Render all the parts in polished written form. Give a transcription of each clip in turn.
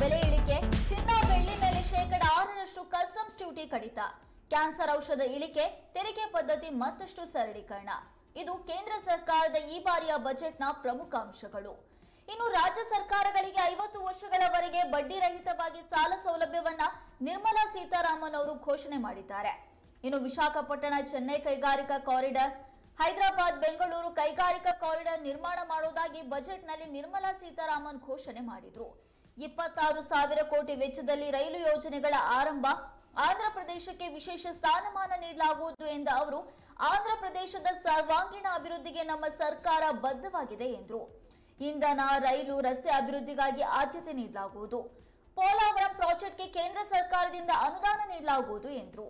ಬೆಲೆ ಇಳಿಕೆ, ಚಿನ್ನ ಬೆಳ್ಳಿ ಮೇಲೆ ಶೇಕಡ 6ರಷ್ಟು ಕಸ್ಟಮ್ಸ್ ಡ್ಯೂಟಿ ಕಡಿತ, ಕ್ಯಾನ್ಸರ್ ಔಷಧ ಇಳಿಕೆ, ತೆರಿಗೆ ಪದ್ಧತಿ ಮತ್ತಷ್ಟು ಸರಳೀಕರಣ. ಇದು ಕೇಂದ್ರ ಸರ್ಕಾರದ ಈ ಬಾರಿಯ ಬಜೆಟ್ನ ಪ್ರಮುಖ ಅಂಶಗಳು. ಇನ್ನು ರಾಜ್ಯ ಸರ್ಕಾರಗಳಿಗೆ 50 ವರ್ಷಗಳವರೆಗೆ ಬಡ್ಡಿ ರಹಿತವಾಗಿ ಸಾಲ ಸೌಲಭ್ಯವನ್ನ ನಿರ್ಮಲಾ ಸೀತಾರಾಮನ್ ಅವರು ಘೋಷಣೆ ಮಾಡಿದ್ದಾರೆ. ಇನ್ನು ವಿಶಾಖಪಟ್ಟಣ ಚೆನ್ನೈ ಕೈಗಾರಿಕಾ ಕಾರಿಡಾರ್, ಹೈದರಾಬಾದ್ ಬೆಂಗಳೂರು ಕೈಗಾರಿಕಾ ಕಾರಿಡಾರ್ ನಿರ್ಮಾಣ ಮಾಡುವುದಾಗಿ ಬಜೆಟ್ನಲ್ಲಿ ನಿರ್ಮಲಾ ಸೀತಾರಾಮನ್ ಘೋಷಣೆ ಮಾಡಿದ್ರು. 26,000 ಕೋಟಿ ವೆಚ್ಚದಲ್ಲಿ ರೈಲು ಯೋಜನೆಗಳ ಆರಂಭ, ಆಂಧ್ರಪ್ರದೇಶಕ್ಕೆ ವಿಶೇಷ ಸ್ಥಾನಮಾನ ನೀಡಲಾಗುವುದು ಎಂದ ಅವರು, ಆಂಧ್ರಪ್ರದೇಶದ ಸರ್ವಾಂಗೀಣ ಅಭಿವೃದ್ಧಿಗೆ ನಮ್ಮ ಸರ್ಕಾರ ಬದ್ಧವಾಗಿದೆ ಎಂದರು. ಇಂಧನ, ರೈಲು, ರಸ್ತೆ ಅಭಿವೃದ್ಧಿಗಾಗಿ ಆದ್ಯತೆ ನೀಡಲಾಗುವುದು. ಪೋಲಾವರಂ ಪ್ರಾಜೆಕ್ಟ್ಗೆ ಕೇಂದ್ರ ಸರ್ಕಾರದಿಂದ ಅನುದಾನ ನೀಡಲಾಗುವುದು ಎಂದರು.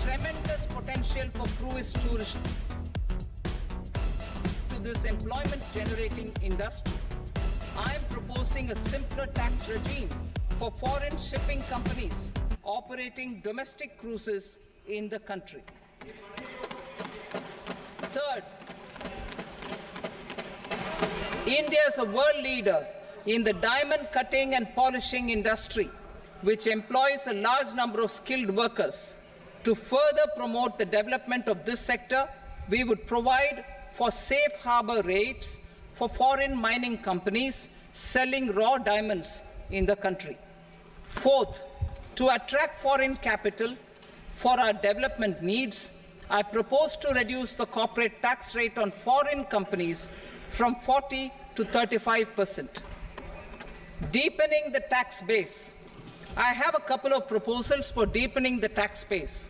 Tremendous potential for cruise tourism to this employment generating industry. I am proposing a simpler tax regime for foreign shipping companies operating domestic cruises in the country. Third, India is a world leader in the diamond cutting and polishing industry, which employs a large number of skilled workers. To further promote the development of this sector, we would provide for safe harbor rates for foreign mining companies selling raw diamonds in the country. Fourth, to attract foreign capital for our development needs, I propose to reduce the corporate tax rate on foreign companies from 40 to 35%. Deepening the tax base. I have a couple of proposals for deepening the tax base.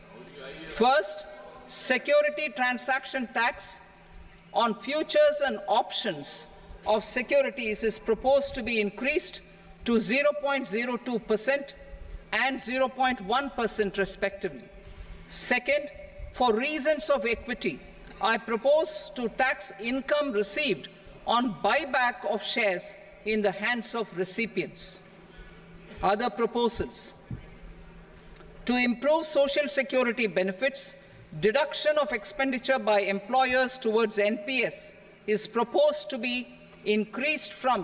First, security transaction tax on futures and options of securities is proposed to be increased to 0.02% and 0.1% respectively. Second, for reasons of equity, I propose to tax income received on buyback of shares in the hands of recipients. Other proposals. To improve social security benefits, deduction of expenditure by employers towards NPS is proposed to be increased from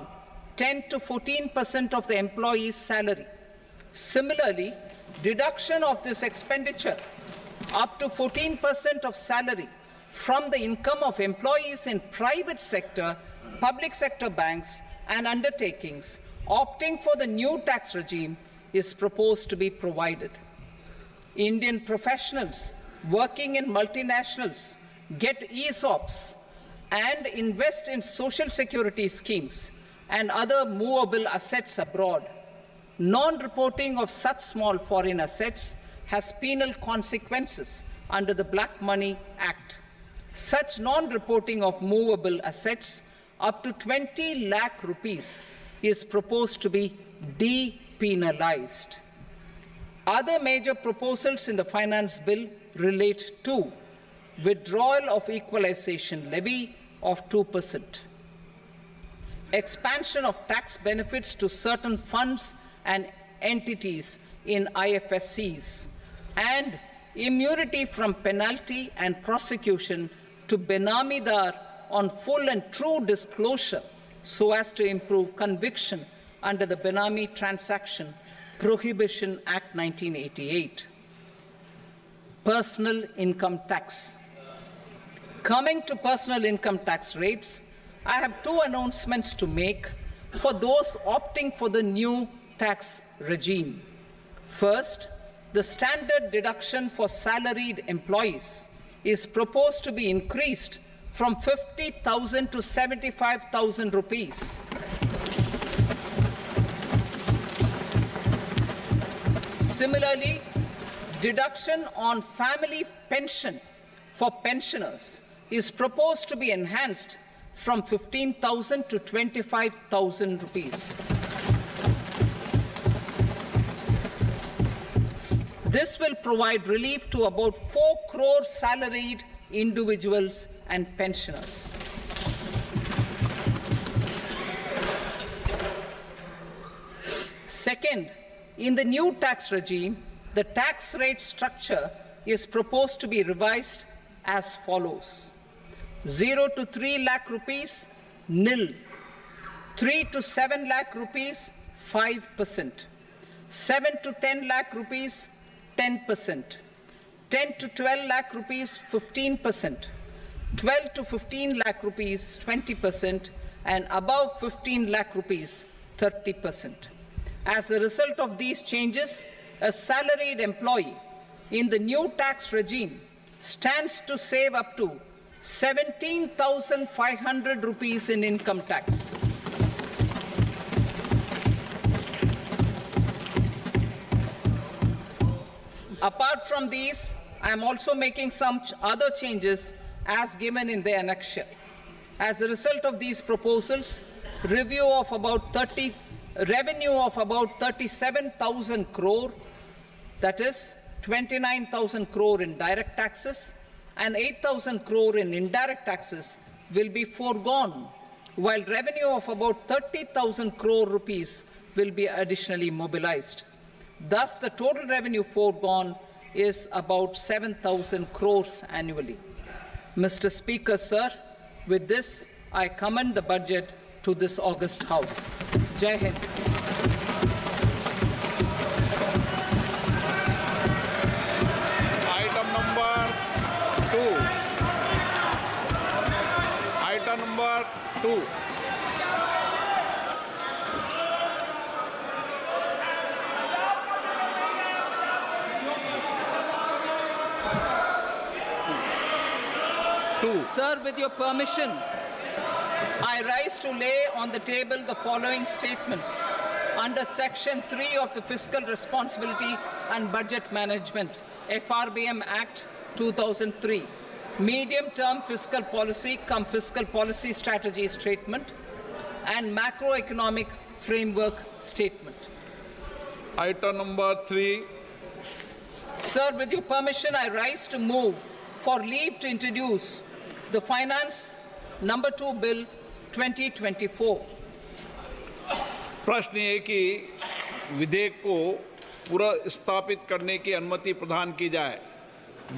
10 to 14% of the employee's salary. Similarly, deduction of this expenditure up to 14% of salary from the income of employees in private sector, public sector banks and undertakings opting for the new tax regime is proposed to be provided. Indian professionals working in multinationals get ESOPs and invest in social security schemes and other movable assets abroad. Non-reporting of such small foreign assets has penal consequences under the Black Money Act. Such non-reporting of movable assets up to 20 lakh rupees is proposed to be depenalized. Other major proposals in the finance bill relate to withdrawal of equalization levy of 2%, expansion of tax benefits to certain funds and entities in IFSCs, and immunity from penalty and prosecution to Benamidar on full and true disclosure so as to improve conviction under the Benami Transaction Prohibition Act 1988. Personal income tax. Coming to personal income tax rates, I have two announcements to make for those opting for the new tax regime. First, the standard deduction for salaried employees is proposed to be increased from 50,000 to 75,000 rupees. Similarly, deduction on family pension for pensioners is proposed to be enhanced from 15,000 to 25,000 rupees. This will provide relief to about 4 crore salaried individuals and pensioners. Second, in the new tax regime, the tax rate structure is proposed to be revised as follows: 0 to 3 lakh rupees, nil; 3 to 7 lakh rupees, 5%; 7 to 10 lakh rupees, 10%; 10 to 12 lakh rupees, 15%; 12 to 15 lakh rupees, 20%; and above 15 lakh rupees, 30%. As a result of these changes, a salaried employee in the new tax regime stands to save up to 17,500 rupees in income tax. Apart from these, I am also making some other changes as given in the annexure. As a result of these proposals, revenue of about 37,000 crore, that is 29,000 crore in direct taxes and 8,000 crore in indirect taxes, will be foregone, while revenue of about 30,000 crore rupees will be additionally mobilized. Thus, the total revenue foregone is about 7,000 crores annually. Mr. Speaker, sir, with this, I commend the budget to this august House. Jai Hind. Item number 2. Item number 2. Sir, with your permission, I rise to lay on the table the following statements under Section 3 of the Fiscal Responsibility and Budget Management, FRBM Act 2003, medium-term fiscal policy cum fiscal policy strategy statement and macroeconomic framework statement. Item number 3. Sir, with your permission, I rise to move for leave to introduce the Finance Number 2 Bill 2024. प्रश्न ये कि विधेयक को पुनर्स्थापित करने की अनुमति प्रदान की जाए।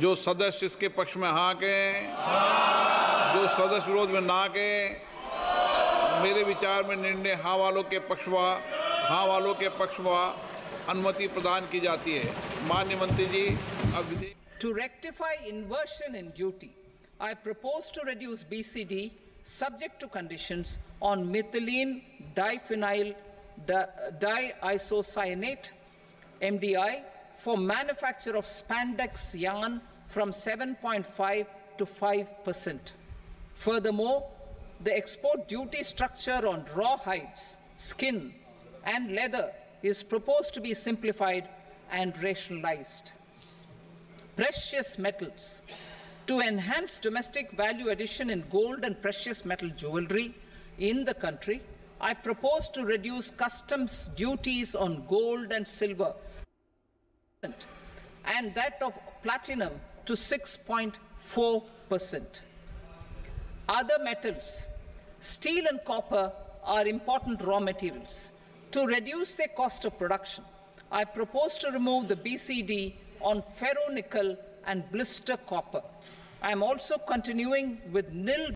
जो सदस्य इसके पक्ष में हाँ कहें, जो सदस्य विरोध में ना कहें। मेरे विचार में निर्णय हाँ वालों के पक्ष में अनुमति प्रदान की जाती है। माननीय मंत्री जी, अब विधेयक To rectify inversion in duty, I propose to reduce BCD subject to conditions on methylene diphenyl diisocyanate MDI for manufacture of spandex yarn from 7.5 to 5%. Furthermore, the export duty structure on raw hides, skin, and leather is proposed to be simplified and rationalized. Precious metals. To enhance domestic value addition in gold and precious metal jewelry in the country, I propose to reduce customs duties on gold and silver and that of platinum to 6.4%. Other metals, steel and copper, are important raw materials. To reduce their cost of production, I propose to remove the BCD on ferronickel and blister copper. I am also continuing with nil